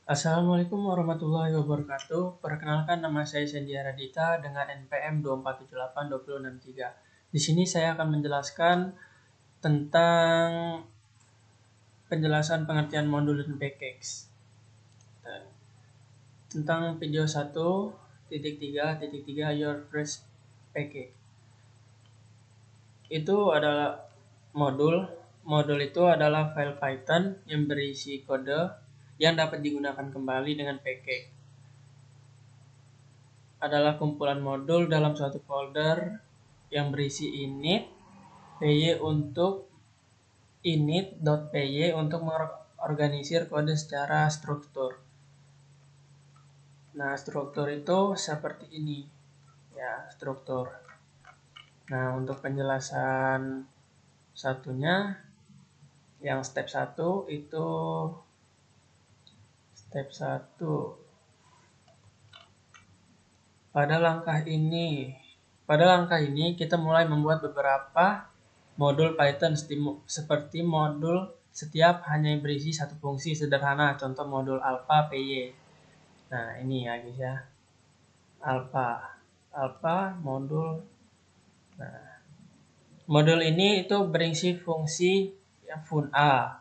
Assalamualaikum warahmatullahi wabarakatuh. Perkenalkan, nama saya Sandy Aradita dengan NPM 24782063. Di sini saya akan menjelaskan tentang penjelasan pengertian modul dan package. Tentang video 1.3.3 Your First Package. Itu adalah modul. Modul itu adalah file Python yang berisi kode yang dapat digunakan kembali dengan package. Adalah kumpulan modul dalam suatu folder yang berisi init, py untuk init.py untuk mengorganisir kode secara struktur. Nah, struktur itu seperti ini. Ya, struktur. Nah, untuk penjelasan satunya, yang step 1 itu step 1. Pada langkah ini kita mulai membuat beberapa modul Python seperti modul setiap hanya berisi satu fungsi sederhana, contoh modul alpha py. Nah, ini ya guys ya. Alpha modul. Nah, modul ini itu berisi fungsi yang fun a.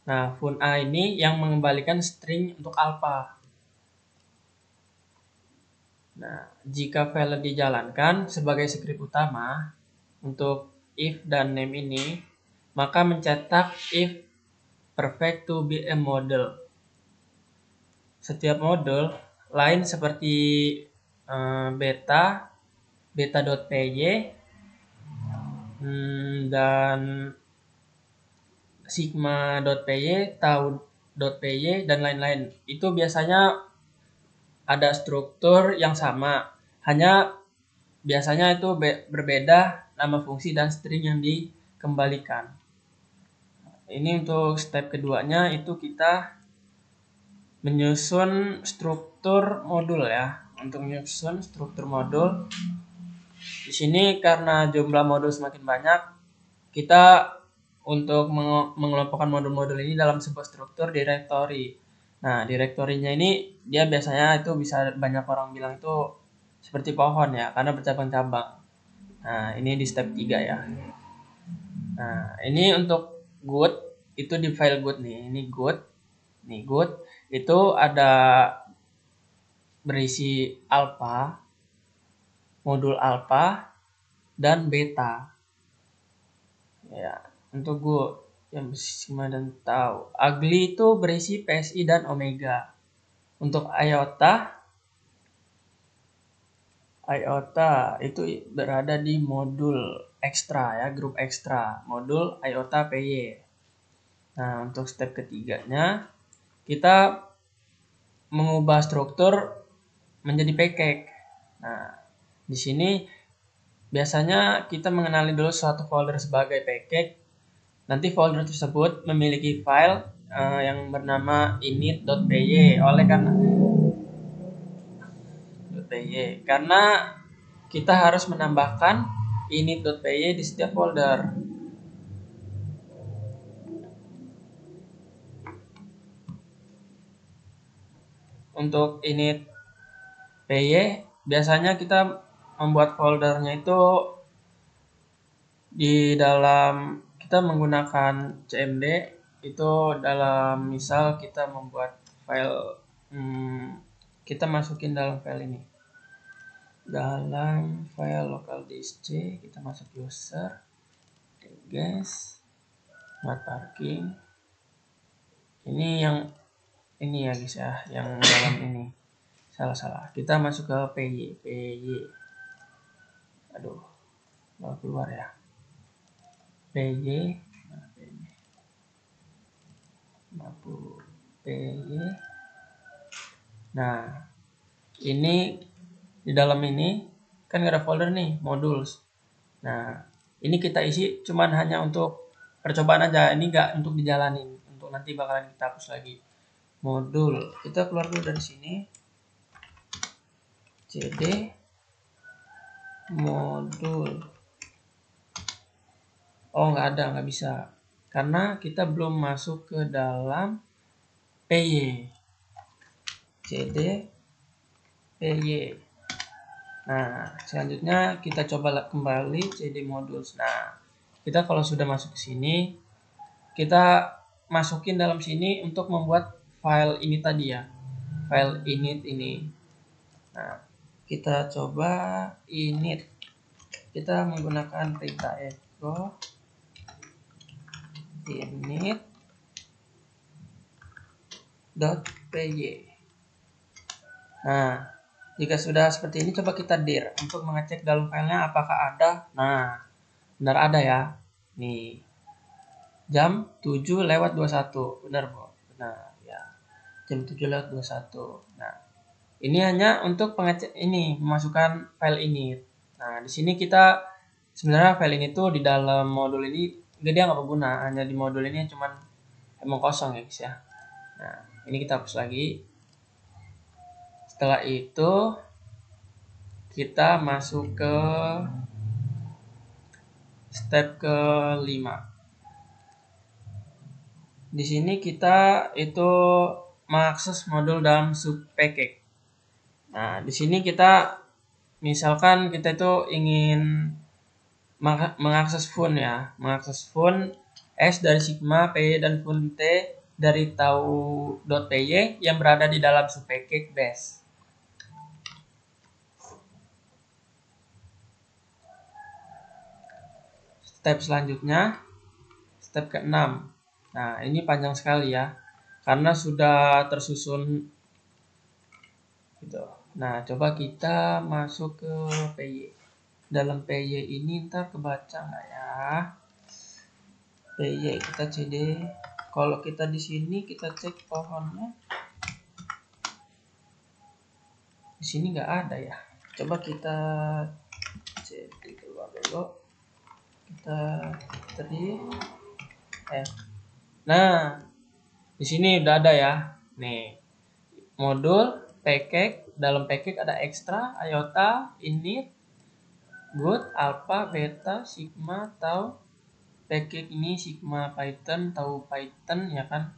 Nah, fun a ini yang mengembalikan string untuk alpha. Nah, jika file dijalankan sebagai skrip utama untuk if dan name ini, maka mencetak if perfect to be a model. Setiap model lain seperti beta.py dan sigma.py, tau.py dan lain-lain. Itu biasanya ada struktur yang sama, hanya biasanya itu berbeda nama fungsi dan string yang dikembalikan. Ini untuk step keduanya, itu kita menyusun struktur modul ya. Untuk menyusun struktur modul, di sini karena jumlah modul semakin banyak, kita untuk mengelompokkan modul-modul ini dalam sebuah struktur directory. Nah, direktorinya ini dia biasanya itu bisa banyak orang bilang itu seperti pohon ya, karena bercabang-cabang. Nah, ini di step 3 ya. Nah, ini untuk good, itu di file good nih. Ini good. Nih good, itu ada berisi alpha, modul alpha, dan beta. Ya, untuk good yang sigma dan tau. Ugly itu berisi PSI dan omega. Untuk iota itu berada di modul ekstra ya, grup ekstra, modul iota py. Nah, untuk step ketiganya kita mengubah struktur menjadi package. Nah, di sini biasanya kita mengenali dulu suatu folder sebagai package. Nanti folder tersebut memiliki file yang bernama init.py karena kita harus menambahkan init.py di setiap folder. Untuk init.py biasanya kita membuat foldernya itu di dalam, kita menggunakan cmd itu dalam, misal kita membuat file, kita masukin dalam file ini, dalam file local disk C, kita masuk user, guys, smart parking. Ini yang ini ya guys ya, yang dalam ini salah. Kita masuk ke py. Aduh, mau keluar ya. py. Nah, ini di dalam ini kan ada folder nih, modules. Nah, ini kita isi cuman hanya untuk percobaan aja, ini enggak untuk dijalanin, untuk nanti bakalan kita hapus lagi. Modul, kita keluar dulu dari sini, cd modul. Oh, nggak bisa, karena kita belum masuk ke dalam py. cd py. Nah, selanjutnya kita coba kembali cd modules. Nah, kita kalau sudah masuk ke sini, kita masukin dalam sini untuk membuat file ini tadi ya, file init ini. Nah, kita coba init, kita menggunakan perintah echo init.py. Nah, jika sudah seperti ini, coba kita dir untuk mengecek dalam filenya apakah ada. Nah, benar ada ya. Nih, jam 7:21. Benar, Bu. Benar ya. Jam 7:21. Nah, ini hanya untuk pengecek ini, memasukkan file ini. Nah, di sini kita sebenarnya file ini tuh di dalam modul ini dia nggak berguna, hanya di modul ini cuman emang kosong ya guys ya. Nah, ini kita hapus lagi. Setelah itu kita masuk ke step ke-5. Di sini kita itu mengakses modul dalam subpackage. Nah, di sini kita misalkan kita itu ingin mengakses fun ya, mengakses fun S dari sigma, P dan fun T dari tau.py yang berada di dalam subpackage base. Step selanjutnya, step ke-6. Nah, ini panjang sekali ya, karena sudah tersusun gitu. Nah, coba kita masuk ke PY. Dalam PY ini ntar kebaca nggak ya? PY kita cd. Kalau kita di sini kita cek pohonnya, di sini nggak ada ya. Coba kita cd keluar dulu. Kita Nah, di sini udah ada ya. Nih, modul package, dalam package ada extra, iota, init, good, alpha, beta, sigma, tau. Package ini sigma Python, tau Python ya kan.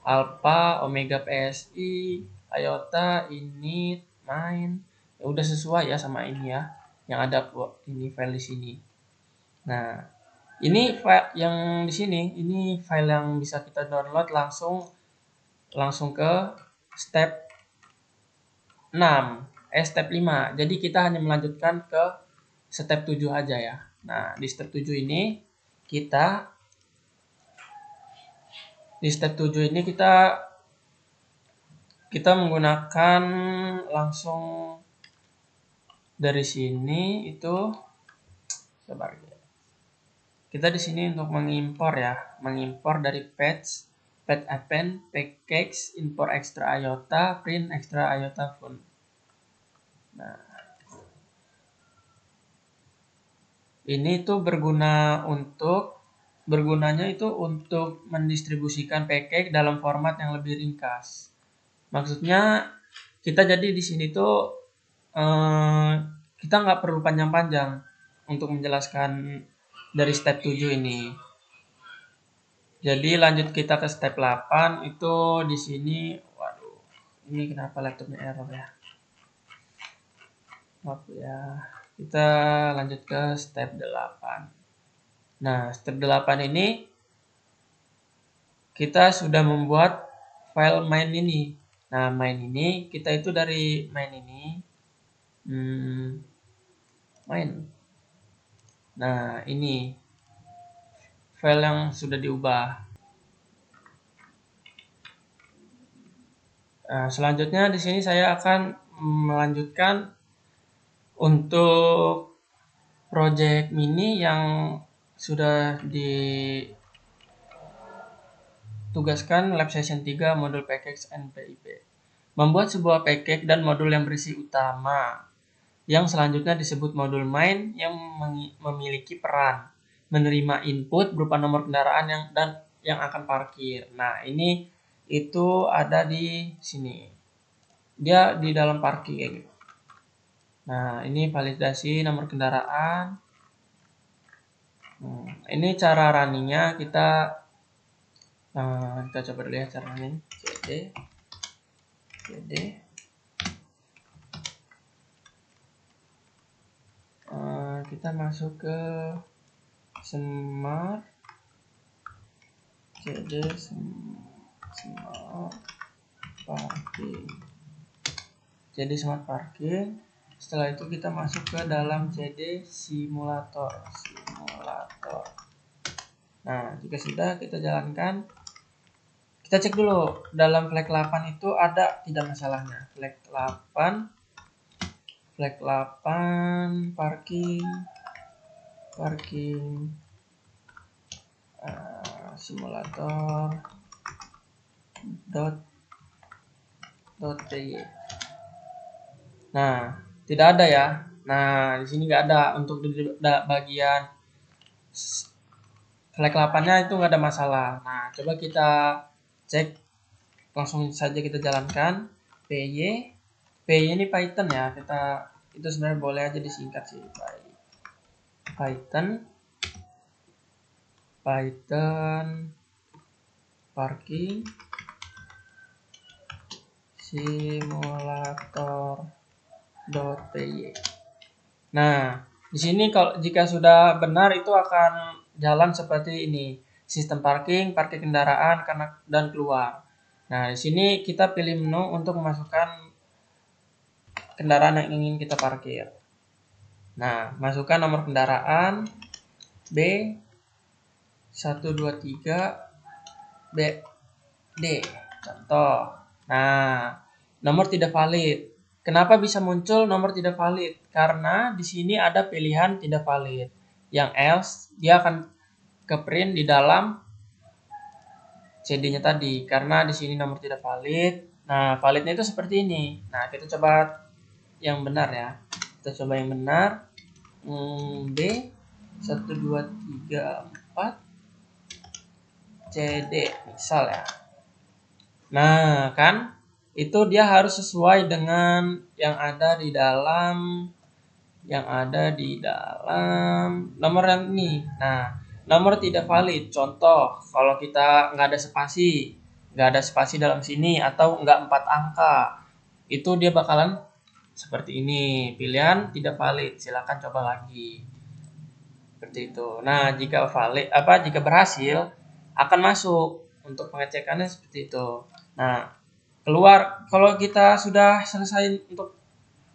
Alpha, omega PSI, iota, init, main. Ya udah sesuai ya sama ini ya. Yang ada ini file di sini. Nah, ini file yang di sini, ini file yang bisa kita download langsung ke step 6, step 5. Jadi kita hanya melanjutkan ke step 7 aja ya. Nah, di step 7 ini kita menggunakan langsung dari sini itu coba kita di sini untuk mengimpor ya, mengimpor dari page append, package, import extra iota, print extra iota fun. Nah, ini tuh bergunanya itu untuk mendistribusikan package dalam format yang lebih ringkas. Maksudnya kita jadi di sini tuh kita nggak perlu panjang-panjang untuk menjelaskan dari step 7 ini. Jadi lanjut kita ke step 8 itu di sini. Waduh, ini kenapa laptopnya error ya? Maaf ya. Kita lanjut ke step 8. Nah, step 8 ini kita sudah membuat file main ini. Nah, main ini kita itu dari main ini main. Nah, ini file yang sudah diubah. Nah, selanjutnya di sini saya akan melanjutkan untuk project mini yang sudah ditugaskan lab session 3 modul package NPIP. Membuat sebuah package dan modul yang berisi utama. Yang selanjutnya disebut modul main yang memiliki peran menerima input berupa nomor kendaraan yang akan parkir. Nah, ini itu ada di sini. Dia di dalam parkir. Nah, ini validasi nomor kendaraan. Ini cara runningnya kita coba dulu ya cara running. cd kita masuk ke smart cd smart parking. Jadi smart parking. Setelah itu kita masuk ke dalam cd simulator. Nah, jika sudah kita jalankan, kita cek dulu dalam flag 8 itu ada tidak masalahnya. Flag 8 parking simulator .py. Nah, tidak ada ya. Nah, di sini nggak ada untuk di bagian flag 8-nya itu nggak ada masalah. Nah, coba kita cek, langsung saja kita jalankan py ini Python ya, kita itu sebenarnya boleh aja disingkat sih, Python parking simulator.py. Nah, di sini kalau jika sudah benar itu akan jalan seperti ini. Sistem parking kendaraan dan keluar. Nah, di sini kita pilih menu untuk memasukkan kendaraan yang ingin kita parkir. Nah, masukkan nomor kendaraan B123 BD contoh. Nah, nomor tidak valid. Kenapa bisa muncul nomor tidak valid? Karena di sini ada pilihan tidak valid. Yang else dia akan ke print di dalam CD-nya tadi. Karena di sini nomor tidak valid. Nah, validnya itu seperti ini. Nah, kita coba yang benar ya. Kita coba yang benar. B1234 CD misal ya. Nah, kan itu dia harus sesuai dengan yang ada di dalam nomor yang ini. Nah, nomor tidak valid. Contoh, kalau kita nggak ada spasi dalam sini atau nggak 4 angka, itu dia bakalan seperti ini. Pilihan tidak valid. Silakan coba lagi. Seperti itu. Nah, jika berhasil akan masuk. Untuk pengecekannya seperti itu. Nah, keluar kalau kita sudah selesai untuk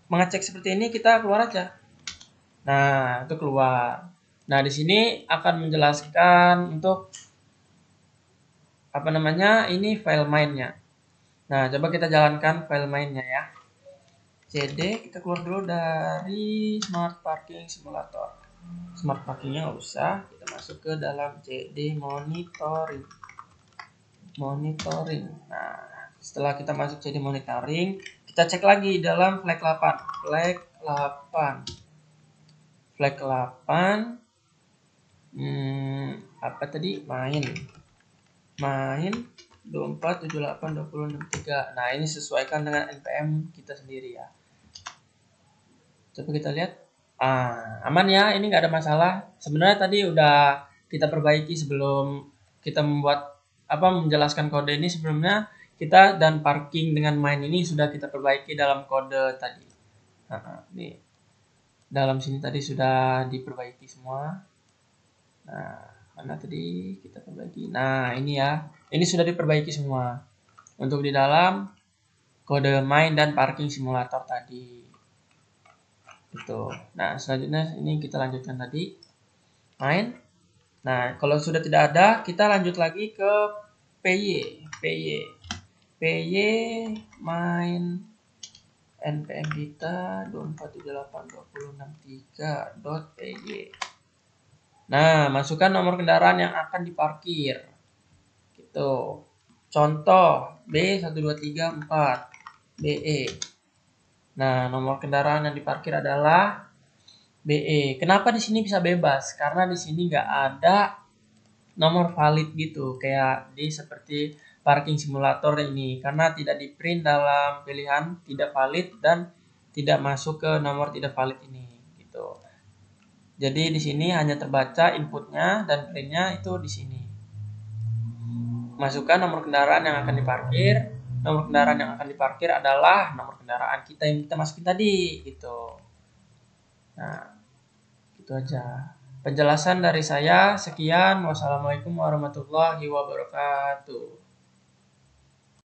mengecek seperti ini, kita keluar aja. Nah, itu keluar. Nah, di sini akan menjelaskan untuk ini file mainnya. Nah, coba kita jalankan file mainnya ya. CD kita keluar dulu dari Smart Parking Simulator. Smart Parkingnya nggak usah, kita masuk ke dalam CD monitoring. Nah, setelah kita masuk CD monitoring, kita cek lagi dalam flag 8. Apa tadi? Main 24782063. Nah, ini sesuaikan dengan npm kita sendiri ya. Coba kita lihat. Aman ya, ini nggak ada masalah. Sebenarnya tadi udah kita perbaiki sebelum kita menjelaskan kode ini. Sebelumnya kita dan parking dengan main ini sudah kita perbaiki dalam kode tadi. Nih. Dalam sini tadi sudah diperbaiki semua. Nah, mana tadi kita perbaiki? Nah, ini ya. Ini sudah diperbaiki semua. Untuk di dalam kode main dan parking simulator tadi. Gitu. Nah, selanjutnya ini kita lanjutkan tadi. Main. Nah, kalau sudah tidak ada, kita lanjut lagi ke PY main npm kita 24782063.py. Nah, masukkan nomor kendaraan yang akan diparkir. Gitu. Contoh B1234 BE. Nah, nomor kendaraan yang diparkir adalah BE. Kenapa di sini bisa bebas? Karena di sini nggak ada nomor valid gitu, kayak seperti parking simulator ini, karena tidak di print dalam pilihan tidak valid dan tidak masuk ke nomor tidak valid ini, gitu. Jadi di sini hanya terbaca inputnya dan printnya itu di sini. Masukkan nomor kendaraan yang akan diparkir. Nomor kendaraan yang akan diparkir adalah nomor kendaraan kita yang kita masukin tadi, gitu. Nah, itu Itu aja. Penjelasan dari saya sekian. Wassalamualaikum warahmatullahi wabarakatuh.